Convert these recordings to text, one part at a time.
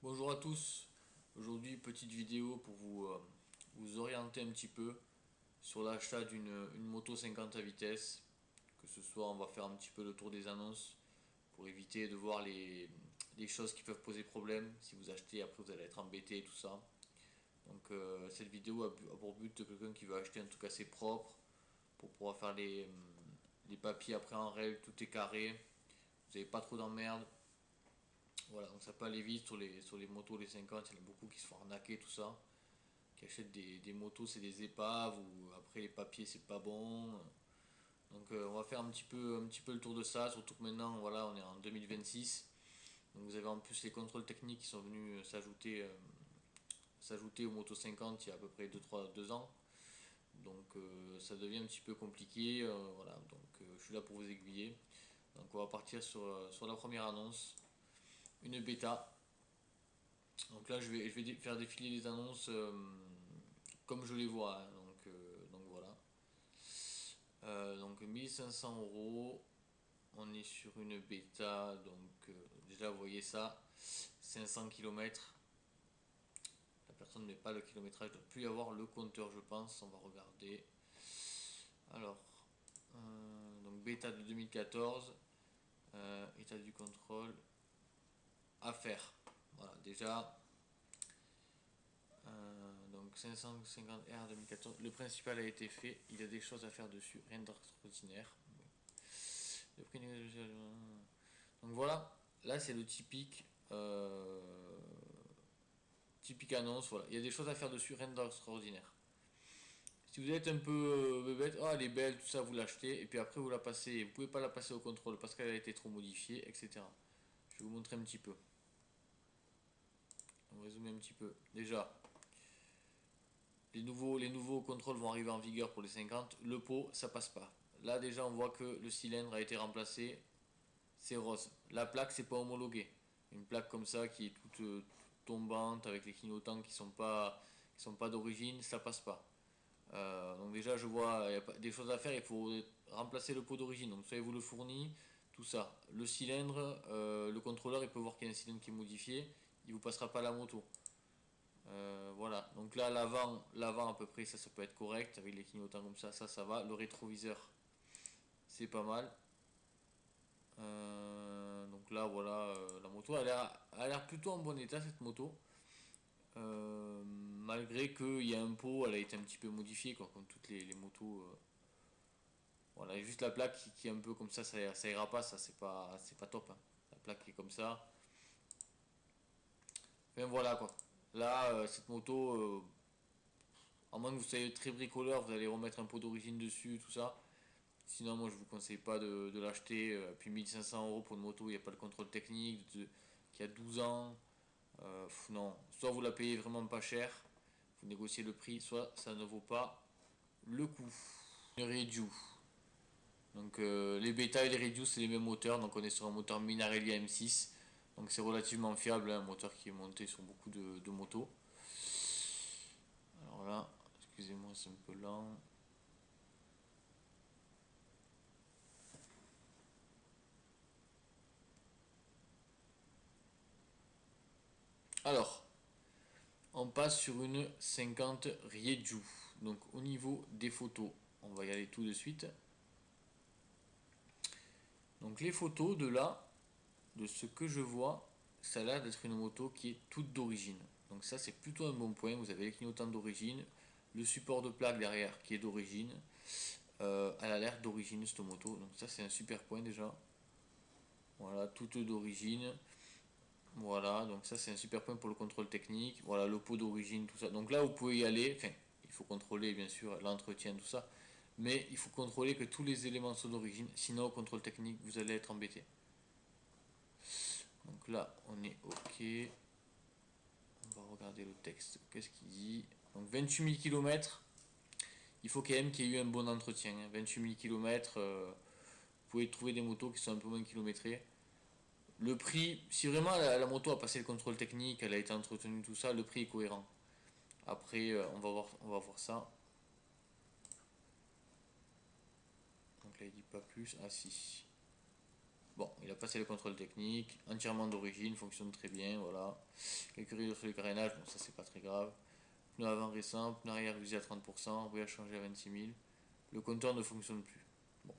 Bonjour à tous, aujourd'hui petite vidéo pour vous orienter un petit peu sur l'achat d'une moto 50 à vitesse, que ce soit on va faire un petit peu le tour des annonces pour éviter de voir les choses qui peuvent poser problème, si vous achetez après vous allez être embêté et tout ça. Donc cette vidéo a pour but de quelqu'un qui veut acheter un truc assez propre pour pouvoir faire les papiers après en règle, tout est carré, vous n'avez pas trop d'emmerdes. Voilà, donc ça peut aller vite sur les motos, les 50, il y en a beaucoup qui se font arnaquer, tout ça, qui achètent des motos, c'est des épaves, ou après les papiers, c'est pas bon. Donc on va faire un petit peu le tour de ça, surtout que maintenant, voilà, on est en 2026. Donc vous avez en plus les contrôles techniques qui sont venus s'ajouter aux motos 50 il y a à peu près 2 ans. Donc ça devient un petit peu compliqué, voilà, donc je suis là pour vous aiguiller. Donc on va partir sur la première annonce, une bêta. Donc là, je vais faire défiler les annonces comme je les vois, hein. Donc voilà. Donc 1500 euros. On est sur une bêta. Donc déjà, vous voyez ça. 500 km. La personne ne met pas le kilométrage. Il ne doit plus y avoir le compteur, je pense. On va regarder. Alors, donc bêta de 2014. État du contrôle. À faire. Voilà, déjà. Donc 550R 2014, le principal a été fait, il y a des choses à faire dessus, rien d'extraordinaire. Donc voilà, là c'est le typique annonce, voilà, il y a des choses à faire dessus, rien d'extraordinaire. Si vous êtes un peu bébête, oh elle est belle, tout ça, vous l'achetez, et puis après vous la passez, vous pouvez pas la passer au contrôle parce qu'elle a été trop modifiée, etc. Je vais vous montrer un petit peu. On va résumer un petit peu. Déjà, les nouveaux contrôles vont arriver en vigueur pour les 50. Le pot, ça passe pas. Là, déjà, on voit que le cylindre a été remplacé. C'est rose. La plaque, c'est pas homologué. Une plaque comme ça qui est toute tombante avec les clignotants qui sont pas d'origine, ça passe pas. Donc déjà, je vois il y a des choses à faire. Il faut remplacer le pot d'origine. Donc soyez vous le fournit, tout ça. Le cylindre, le contrôleur, il peut voir qu'il y a un cylindre qui est modifié. Il vous passera pas la moto. Voilà, donc là l'avant à peu près ça peut être correct avec les clignotants comme ça va. Le rétroviseur c'est pas mal. Donc là voilà, la moto a l'air plutôt en bon état cette moto. Malgré qu'il y a un pot, elle a été un petit peu modifiée quoi, comme toutes les motos. Voilà, juste la plaque qui est un peu comme ça ira pas, ça c'est pas top, hein. La plaque qui est comme ça. Enfin voilà quoi. Là, cette moto, à moins que vous soyez très bricoleur, vous allez remettre un pot d'origine dessus, tout ça. Sinon, moi je vous conseille pas de l'acheter. Puis 1500 € pour une moto, il n'y a pas le contrôle technique, qui a 12 ans. Non, soit vous la payez vraiment pas cher, vous négociez le prix, soit ça ne vaut pas le coup. Une Reju. Donc les bêta et les Reju c'est les mêmes moteurs, donc on est sur un moteur Minarelli M6. Donc c'est relativement fiable, hein, un moteur qui est monté sur beaucoup de motos. Alors là, excusez-moi, c'est un peu lent. Alors, on passe sur une 50 Rieju. Donc au niveau des photos, on va y aller tout de suite. Donc les photos de là, de ce que je vois, ça a l'air d'être une moto qui est toute d'origine. Donc ça c'est plutôt un bon point. Vous avez les clignotants d'origine, le support de plaque derrière qui est d'origine. Elle a l'air d'origine cette moto. Donc ça c'est un super point déjà. Voilà, toute d'origine. Voilà, donc ça c'est un super point pour le contrôle technique. Voilà, le pot d'origine, tout ça. Donc là vous pouvez y aller. Enfin, il faut contrôler bien sûr l'entretien, tout ça. Mais il faut contrôler que tous les éléments sont d'origine. Sinon, au contrôle technique, vous allez être embêté. Donc là, on est OK. On va regarder le texte. Qu'est-ce qu'il dit? Donc 28 000 km. Il faut quand même qu'il y ait eu un bon entretien. 28 000 km, vous pouvez trouver des motos qui sont un peu moins kilométrées. Le prix, si vraiment la moto a passé le contrôle technique, elle a été entretenue, tout ça, le prix est cohérent. Après, on va voir ça. Donc là, il dit pas plus. Ah si. Bon, il a passé le contrôle technique, entièrement d'origine, fonctionne très bien, voilà. Quelques rayures sur le carénage, bon ça c'est pas très grave. Pneu avant récent, pneu arrière révisé à 30%, rouillage changé à 26 000. Le compteur ne fonctionne plus. Bon.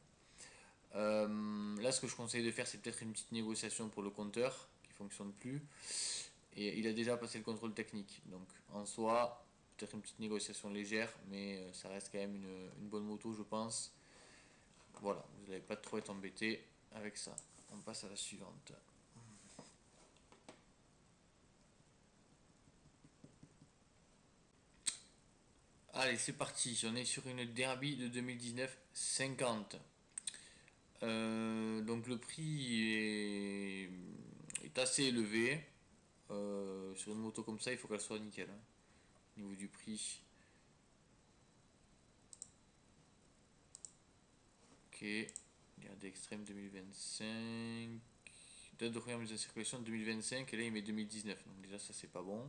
Là ce que je conseille de faire c'est peut-être une petite négociation pour le compteur qui fonctionne plus. Et il a déjà passé le contrôle technique. Donc en soi, peut-être une petite négociation légère, mais ça reste quand même une bonne moto je pense. Voilà, vous n'allez pas trop être embêté avec ça. On passe à la suivante. Allez, c'est parti. On est sur une Derby de 2019 50. Donc le prix est assez élevé. Sur une moto comme ça, il faut qu'elle soit nickel, hein. Au niveau du prix. Ok. Regardez Extreme 2025. Date de première mise en circulation 2025. Et là, il met 2019. Donc déjà, ça, c'est pas bon.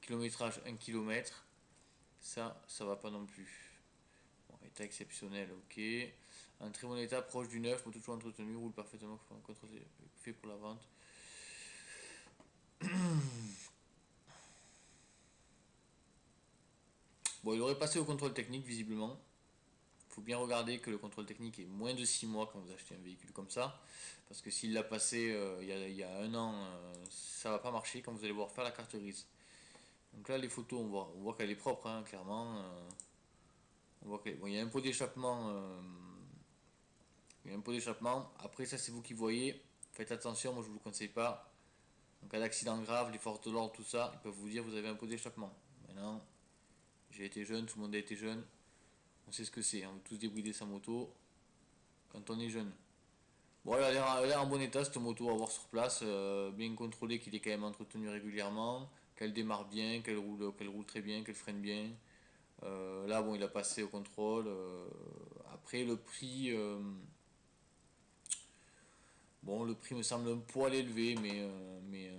Kilométrage 1 km. Ça va pas non plus. Bon, état exceptionnel, ok. Un très bon état, proche du neuf, moto toujours entretenu, roule parfaitement, fait pour la vente. Bon, il aurait passé au contrôle technique, visiblement. Il faut bien regarder que le contrôle technique est moins de 6 mois quand vous achetez un véhicule comme ça. Parce que s'il l'a passé il y a un an, ça va pas marcher quand vous allez voir faire la carte grise. Donc là, les photos, on voit qu'elle est propre, hein, clairement. On voit bon, il y a un pot d'échappement. Il y a un pot d'échappement. Après, ça, c'est vous qui voyez. Faites attention, moi je vous le conseille pas. En cas d'accident grave, les forces de l'ordre, tout ça, ils peuvent vous dire vous avez un pot d'échappement. Maintenant, j'ai été jeune, tout le monde a été jeune. On sait ce que c'est, on veut tous débrider sa moto quand on est jeune. Bon, elle a l'air en bon état cette moto à voir sur place. Bien contrôlé qu'il est quand même entretenu régulièrement. Qu'elle démarre bien, qu'elle roule très bien, qu'elle freine bien. Là, bon, il a passé au contrôle. Après, le prix. Bon, le prix me semble un poil élevé, mais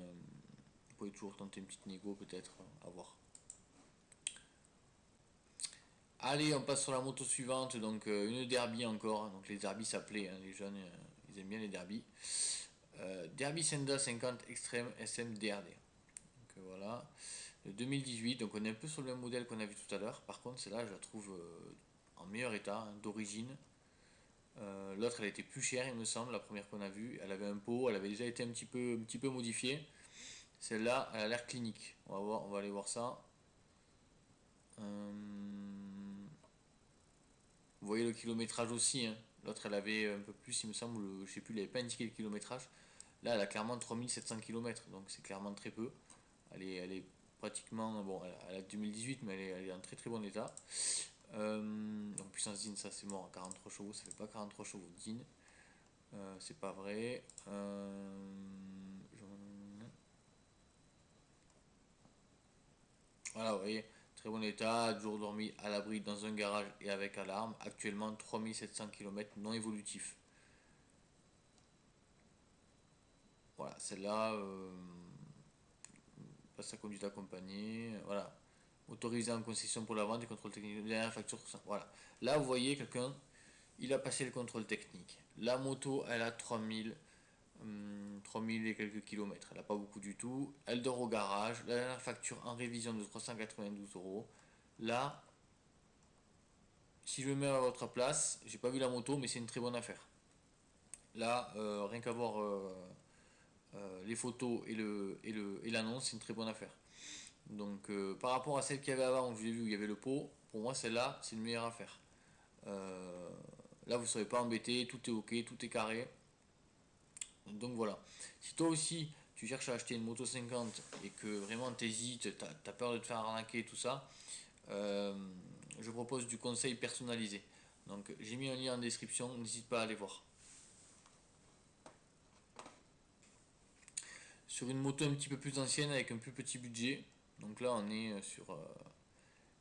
vous pouvez toujours tenter une petite négo peut-être, à voir. Allez, on passe sur la moto suivante, donc une derby encore. Donc les derbies ça plaît, hein, les jeunes ils aiment bien les derbies. Derby Senda 50 Extreme SM DRD. Donc voilà. Le 2018, donc on est un peu sur le même modèle qu'on a vu tout à l'heure. Par contre, celle-là, je la trouve en meilleur état, hein, d'origine. L'autre, elle était plus chère, il me semble, la première qu'on a vue. Elle avait un pot, elle avait déjà été un petit peu modifiée. Celle-là, elle a l'air clinique. On va aller voir ça. Vous voyez le kilométrage aussi, hein. L'autre, elle avait un peu plus, il me semble, je sais plus, il n'avait pas indiqué le kilométrage. Là, elle a clairement 3700 km, donc c'est clairement très peu. Elle est pratiquement, bon, elle a 2018, mais elle est en très très bon état. Donc puissance DIN, ça c'est mort, 43 chevaux, ça fait pas 43 chevaux DIN. C'est pas vrai. Voilà, vous voyez, très bon état, toujours dormi à l'abri dans un garage et avec alarme. Actuellement 3700 km non évolutif. Voilà, celle-là, passe sa conduite accompagnée. Voilà, autorisé en concession pour la vente et contrôle technique. Dernière facture, tout ça. Voilà. Là, vous voyez, quelqu'un, il a passé le contrôle technique. La moto, elle a 3000 et quelques kilomètres. Elle n'a pas beaucoup du tout. Elle dort au garage. La dernière facture en révision de 392 euros. Là, si je me mets à votre place, j'ai pas vu la moto, mais c'est une très bonne affaire. Là, rien qu'à voir les photos et l'annonce, c'est une très bonne affaire. Donc, par rapport à celle qu'il y avait avant, où je l'ai vu, où il y avait le pot, pour moi, celle-là, c'est une meilleure affaire. Là, vous ne serez pas embêté, tout est ok, tout est carré. Donc voilà. Si toi aussi, tu cherches à acheter une moto 50 et que vraiment t'hésites, t'as peur de te faire arnaquer, tout ça, euh, je propose du conseil personnalisé. Donc j'ai mis un lien en description, n'hésite pas à aller voir. Sur une moto un petit peu plus ancienne avec un plus petit budget, donc là on est sur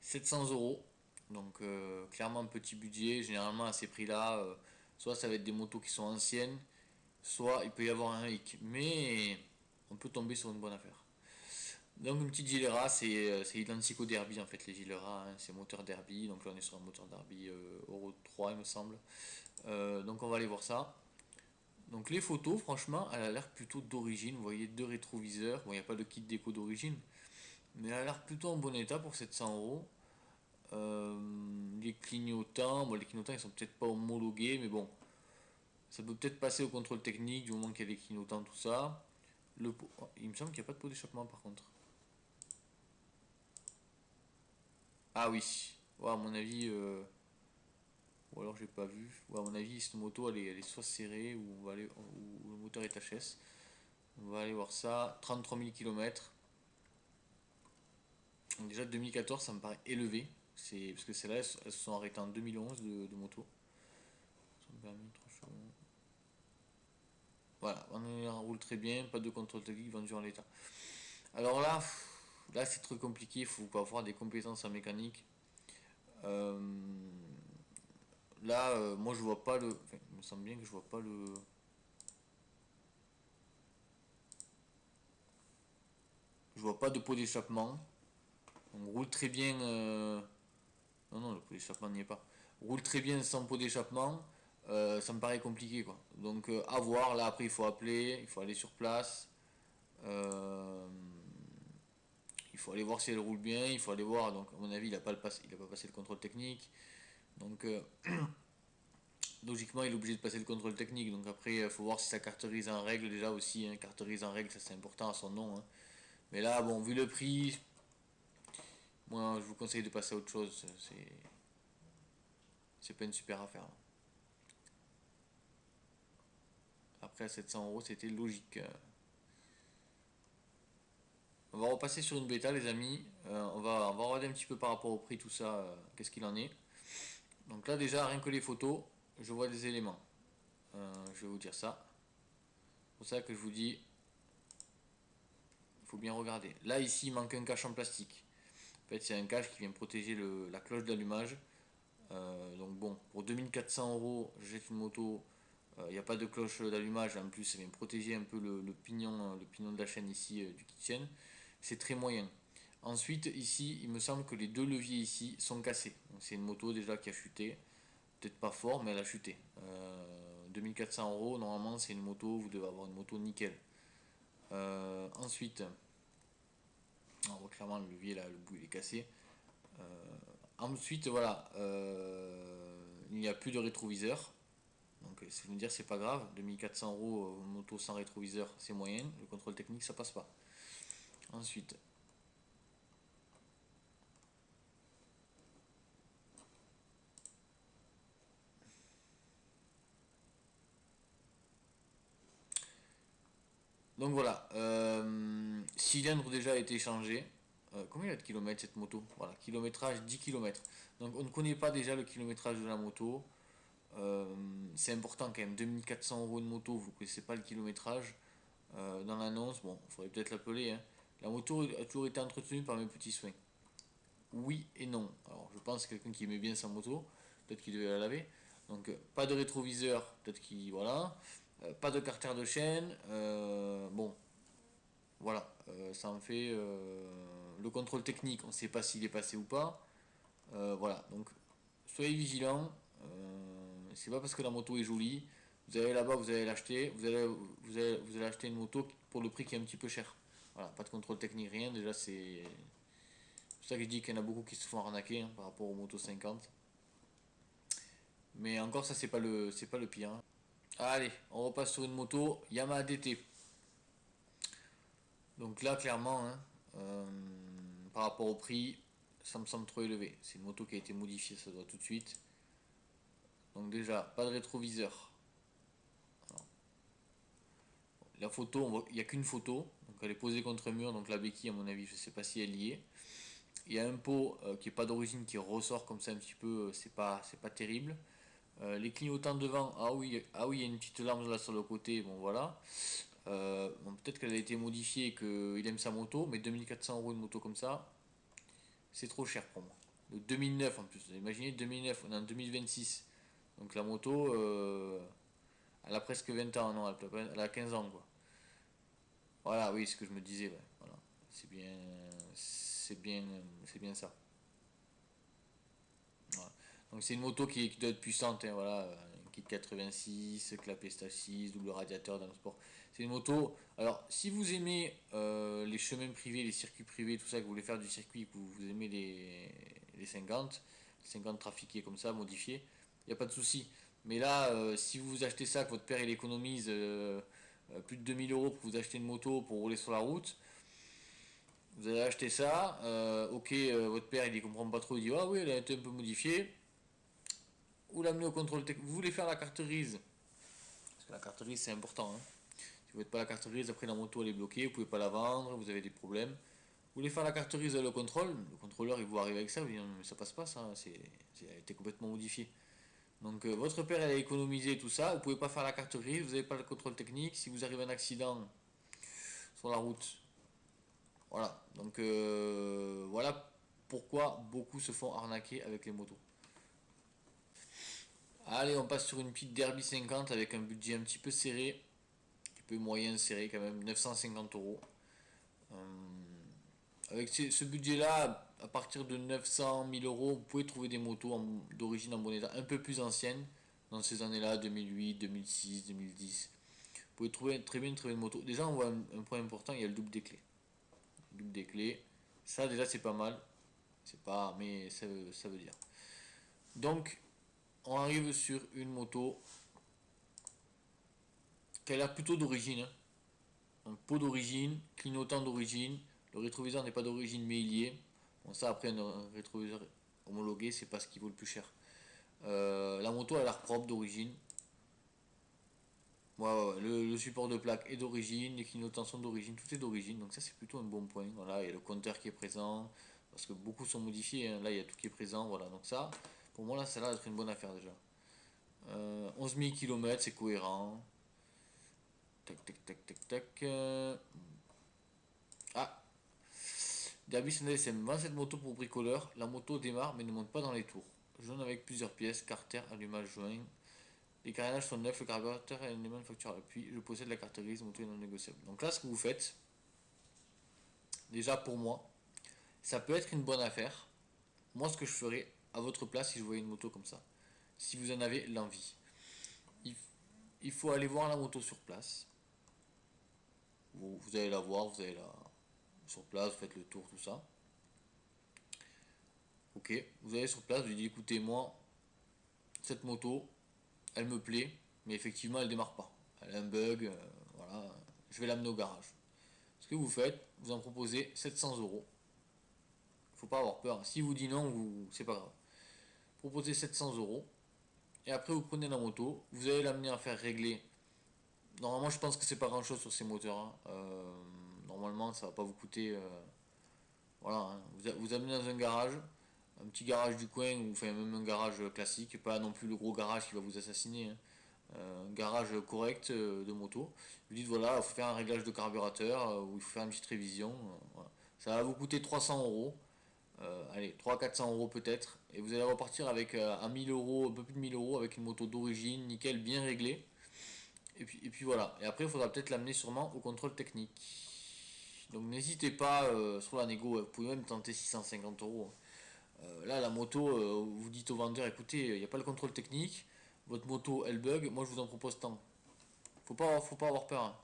700 euros. Donc clairement un petit budget, généralement à ces prix-là, soit ça va être des motos qui sont anciennes, soit il peut y avoir un hic. Mais on peut tomber sur une bonne affaire. Donc une petite Gilera, c'est identique au Derby en fait, les Gilera, hein, c'est moteur Derby, donc là on est sur un moteur Derby Euro 3 il me semble. Donc on va aller voir ça. Donc les photos, franchement, elle a l'air plutôt d'origine. Vous voyez, deux rétroviseurs. Bon, il n'y a pas de kit déco d'origine, mais elle a l'air plutôt en bon état pour 700 euros. Les clignotants, bon, les clignotants ils sont peut-être pas homologués, mais bon, ça peut peut-être passer au contrôle technique du moment qu'il y a des clignotants, tout ça. Il me semble qu'il n'y a pas de pot d'échappement par contre. Ah oui, ouais, à mon avis, ou alors j'ai pas vu. Ouais, à mon avis, cette moto elle est soit serrée ou, on va aller, ou le moteur est HS. On va aller voir ça. 33 000 km. Donc déjà 2014, ça me paraît élevé. C'est parce que celles-là, elles se sont arrêtées en 2011 de moto. Voilà, on roule très bien, pas de contrôle technique, vendu en l'état. Alors là c'est très compliqué, il faut avoir des compétences en mécanique. Euh, moi je vois pas le. Enfin, il me semble bien que je vois pas le. Je vois pas de pot d'échappement. On roule très bien. Non, non, le pot d'échappement n'y est pas. On roule très bien sans pot d'échappement. Ça me paraît compliqué quoi. Donc à voir, là après il faut appeler, il faut aller sur place. Euh, il faut aller voir si elle roule bien, il faut aller voir. Donc à mon avis, il a pas passé le contrôle technique. Donc logiquement, il est obligé de passer le contrôle technique. Donc après, il faut voir si sa carterise en règle déjà aussi. Hein. Carterise en règle, ça c'est important à son nom. Hein. Mais là, bon, vu le prix, moi je vous conseille de passer à autre chose. C'est pas une super affaire. Après, à 700 euros, c'était logique. On va repasser sur une bêta, les amis. On va regarder un petit peu par rapport au prix, tout ça, qu'est-ce qu'il en est. Donc là, déjà, rien que les photos, je vois des éléments. Je vais vous dire ça. C'est pour ça que je vous dis, il faut bien regarder. Là, ici, il manque un cache en plastique. En fait, c'est un cache qui vient protéger la cloche d'allumage. Donc bon, pour 2400 euros, j'achète une moto. Il n'y a pas de cloche d'allumage. En plus, ça vient protéger un peu le pignon de la chaîne ici du kitchen. C'est très moyen. Ensuite, ici, il me semble que les deux leviers ici sont cassés. C'est une moto déjà qui a chuté. Peut-être pas fort, mais elle a chuté. 2400 euros, normalement, c'est une moto. Vous devez avoir une moto nickel. Ensuite, on voit clairement le levier là, le bout il est cassé. Ensuite, voilà, il n'y a plus de rétroviseur. Donc, si vous me dire, c'est pas grave. 2400 euros, moto sans rétroviseur, c'est moyen. Le contrôle technique, ça passe pas. Ensuite, donc voilà, cylindre déjà a été changé. Combien il y a de kilomètres cette moto? Voilà, kilométrage 10 km. Donc on ne connaît pas déjà le kilométrage de la moto. C'est important quand même, 2400 € de moto, vous ne connaissez pas le kilométrage. Dans l'annonce, bon, il faudrait peut-être l'appeler. Hein. La moto a toujours été entretenue par mes petits soins. Oui et non. Alors je pense que quelqu'un qui aimait bien sa moto, peut-être qu'il devait la laver. Donc pas de rétroviseur, peut-être qu'il... Voilà. Pas de carter de chaîne. Bon, voilà. Ça en fait... le contrôle technique, on ne sait pas s'il est passé ou pas. Voilà, donc soyez vigilants. C'est pas parce que la moto est jolie. Vous allez là-bas, vous allez l'acheter. Vous allez acheter une moto pour le prix qui est un petit peu cher. Voilà, pas de contrôle technique, rien. Déjà, c'est pour ça que je dis qu'il y en a beaucoup qui se font arnaquer hein, par rapport aux motos 50. Mais encore, ça, c'est pas le pire. Hein. Allez, on repasse sur une moto Yamaha DT. Donc là, clairement, hein, par rapport au prix, ça me semble trop élevé. C'est une moto qui a été modifiée, ça doit tout de suite. Donc déjà, pas de rétroviseur. La photo, il n'y a qu'une photo, donc elle est posée contre le mur, donc la béquille à mon avis, je ne sais pas si elle y est. Il y a un pot qui n'est pas d'origine qui ressort comme ça un petit peu, c'est pas terrible. Les clignotants devant, ah oui, il y a une petite lampe là sur le côté, bon voilà. Bon, peut-être qu'elle a été modifiée et qu'il aime sa moto, mais 2400 € une moto comme ça, c'est trop cher pour moi. De 2009 en plus, imaginez 2009, on est en 2026. Donc la moto, elle a presque 20 ans, non, elle a 15 ans quoi. Voilà, oui, ce que je me disais, ouais. Voilà. C'est bien, c'est bien ça. Voilà. Donc c'est une moto qui doit être puissante, hein, voilà, kit 86, clapet stage 6, double radiateur dans le sport. C'est une moto. Alors, si vous aimez les chemins privés, les circuits privés, tout ça, que vous voulez faire du circuit, que vous aimez les 50 trafiqués comme ça, modifiés, il n'y a pas de souci. Mais là, si vous achetez ça, que votre père il économise plus de 2 000 € pour vous acheter une moto pour rouler sur la route, vous allez acheter ça, ok, votre père il y comprend pas trop, il dit ah oui, elle a été un peu modifiée, ou l'amener au contrôle technique. Vous voulez faire la carte grise, parce que la carte grise c'est important, hein. Si vous ne faites pas la carte grise, après la moto elle est bloquée, vous pouvez pas la vendre, vous avez des problèmes. Vous voulez faire la carte grise le contrôle, le contrôleur il vous arrive avec ça, vous dit non mais ça passe pas ça, elle a été complètement modifiée. Donc votre père elle a économisé tout ça, vous pouvez pas faire la carte grise, vous n'avez pas le contrôle technique, si vous arrivez un accident sur la route, voilà. Donc voilà pourquoi beaucoup se font arnaquer avec les motos. Allez, on passe sur une petite Derby 50 avec un budget un petit peu serré, un petit peu moyen serré quand même, 950 €. Avec ce budget-là, à partir de 900 000 €, vous pouvez trouver des motos d'origine en bon état, un peu plus anciennes, dans ces années-là, 2008, 2006, 2010. Vous pouvez trouver très bien une moto. Déjà, on voit un point important, il y a le double des clés. Le double des clés, ça déjà c'est pas mal. C'est pas, mais ça veut dire. Donc, on arrive sur une moto qui a l'air plutôt d'origine, hein. Un pot d'origine, clignotant d'origine. Le rétroviseur n'est pas d'origine mais il y est. Bon, ça après un rétroviseur homologué, c'est pas ce qui vaut le plus cher. La moto a l'air propre d'origine. Ouais, le support de plaque est d'origine, les clignotants sont d'origine, tout est d'origine, donc ça c'est plutôt un bon point. Voilà, il y a le compteur qui est présent, parce que beaucoup sont modifiés, hein. Là il y a tout qui est présent, voilà, donc ça, pour moi là ça a l'air d'être une bonne affaire déjà. 11 000 km, c'est cohérent. Tac, tac, tac, tac, tac. Ah, Derby SM, vend cette moto pour bricoleur. La moto démarre mais ne monte pas dans les tours. Jaune avec plusieurs pièces, carter, allumage joint. Les carénages sont neufs, le carburateur est un élément de facture à l'appui. Je possède la carte grise, moto est non négociable. Donc là, ce que vous faites, déjà pour moi, ça peut être une bonne affaire. Moi, ce que je ferais à votre place si je voyais une moto comme ça, si vous en avez l'envie, il faut aller voir la moto sur place. Vous allez la voir, vous allez la sur place, vous faites le tour, tout ça. Ok, vous allez sur place, vous dites écoutez, moi, cette moto, elle me plaît, mais effectivement, elle démarre pas. Elle a un bug, voilà, je vais l'amener au garage. Ce que vous faites, vous en proposez 700 €. Faut pas avoir peur. Si vous dit non, c'est pas grave. Proposez 700 € et après vous prenez la moto, vous allez l'amener à faire régler. Normalement, je pense que c'est pas grand chose sur ces moteurs, hein. Normalement, ça va pas vous coûter. Voilà, hein. Vous amenez dans un garage, un petit garage du coin, ou enfin même un garage classique, pas non plus le gros garage qui va vous assassiner, hein. Un garage correct de moto. Vous dites voilà, il faut faire un réglage de carburateur, ou il faut faire une petite révision. Voilà. Ça va vous coûter 300 €. Allez, 300-400 € peut-être, et vous allez repartir avec un 1000 €, un peu plus de 1000 € avec une moto d'origine, nickel, bien réglée. Et puis voilà. Et après, il faudra peut-être l'amener sûrement au contrôle technique. Donc n'hésitez pas sur la négo, vous pouvez même tenter 650 €. Là, la moto, vous dites au vendeur écoutez, il n'y a pas le contrôle technique, votre moto elle bug, moi je vous en propose tant. Faut pas avoir peur, hein.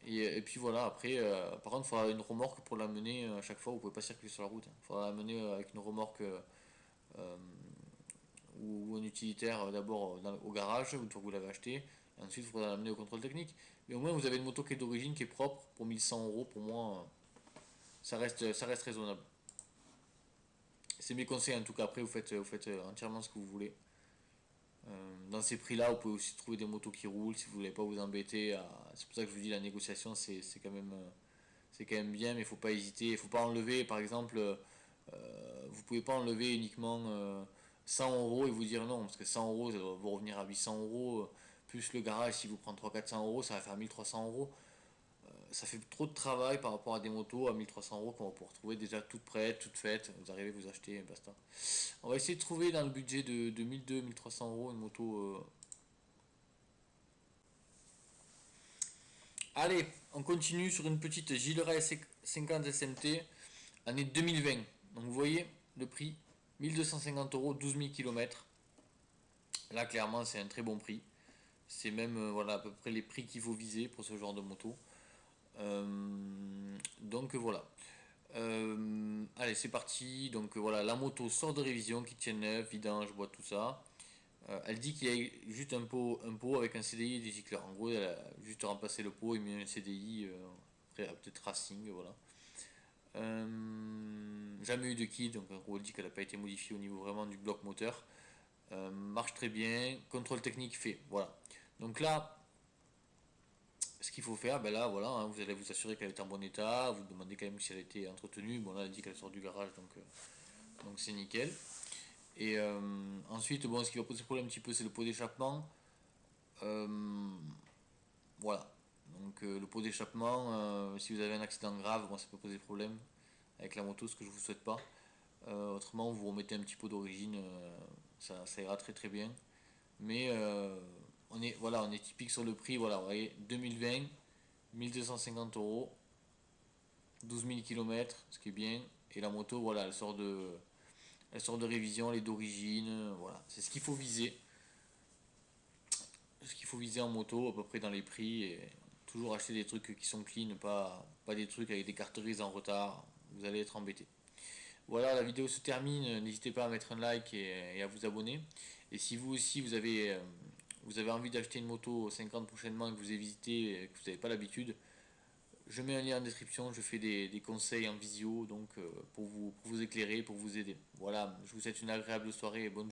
Et puis voilà, après, par contre, il faudra une remorque pour l'amener à chaque fois, vous pouvez pas circuler sur la route, hein. Il faudra l'amener avec une remorque ou un utilitaire d'abord au garage, une fois que vous l'avez acheté, et ensuite il faudra l'amener au contrôle technique. Mais au moins vous avez une moto qui est d'origine, qui est propre, pour 1100 €, pour moi, ça reste raisonnable. C'est mes conseils en tout cas, après vous faites entièrement ce que vous voulez. Dans ces prix là, vous pouvez aussi trouver des motos qui roulent si vous voulez pas vous embêter. C'est pour ça que je vous dis la négociation c'est quand même bien, mais il faut pas hésiter, il faut pas enlever par exemple, vous pouvez pas enlever uniquement 100 € et vous dire non, parce que 100 € ça va vous revenir à 800 € plus le garage, si vous prenez 300-400 €, ça va faire 1300 €. Ça fait trop de travail par rapport à des motos à 1300 € qu'on va pouvoir trouver déjà toutes prêtes, toutes faites. Vous arrivez, vous achetez, et basta. On va essayer de trouver dans le budget de 1200-1300 € une moto. Allez, on continue sur une petite Gilera 50 SMT, année 2020. Donc vous voyez le prix, 1250 €, 12 000 km. Là, clairement, c'est un très bon prix. C'est même voilà, à peu près les prix qu'il faut viser pour ce genre de moto. Donc voilà. Allez, c'est parti. Donc voilà, la moto sort de révision, qui tient neuf, vidange, boîte, tout ça. Elle dit qu'il y a juste un pot avec un CDI et des gicleurs. En gros, elle a juste remplacé le pot et mis un CDI, après peut-être Racing, voilà. Jamais eu de kit, donc en gros, elle dit qu'elle n'a pas été modifiée au niveau vraiment du bloc moteur. Marche très bien, contrôle technique fait, voilà. Donc là, ce qu'il faut faire, ben là, voilà, hein, vous allez vous assurer qu'elle est en bon état, vous demandez quand même si elle a été entretenue. Bon, là, elle dit qu'elle sort du garage, donc c'est nickel. Et ensuite, bon, ce qui va poser problème un petit peu, c'est le pot d'échappement. Euh, voilà. Donc le pot d'échappement, si vous avez un accident grave, bon, ça peut poser problème avec la moto, ce que je vous souhaite pas. Autrement, vous remettez un petit pot d'origine, ça ira très très bien. Mais voilà, on est typique sur le prix, voilà, vous voyez, 2020, 1250 euros, 12 000 km, ce qui est bien. Et la moto, voilà, elle sort de révision, elle est d'origine, voilà. C'est ce qu'il faut viser. Ce qu'il faut viser en moto, à peu près dans les prix. Et toujours acheter des trucs qui sont clean, pas des trucs avec des carteries en retard. Vous allez être embêté. Voilà, la vidéo se termine. N'hésitez pas à mettre un like et à vous abonner. Et si vous aussi vous avez envie d'acheter une moto 50 prochainement et que vous avez visité et que vous n'avez pas l'habitude, je mets un lien en description. Je fais des conseils en visio donc pour vous éclairer, pour vous aider. Voilà, je vous souhaite une agréable soirée et bonne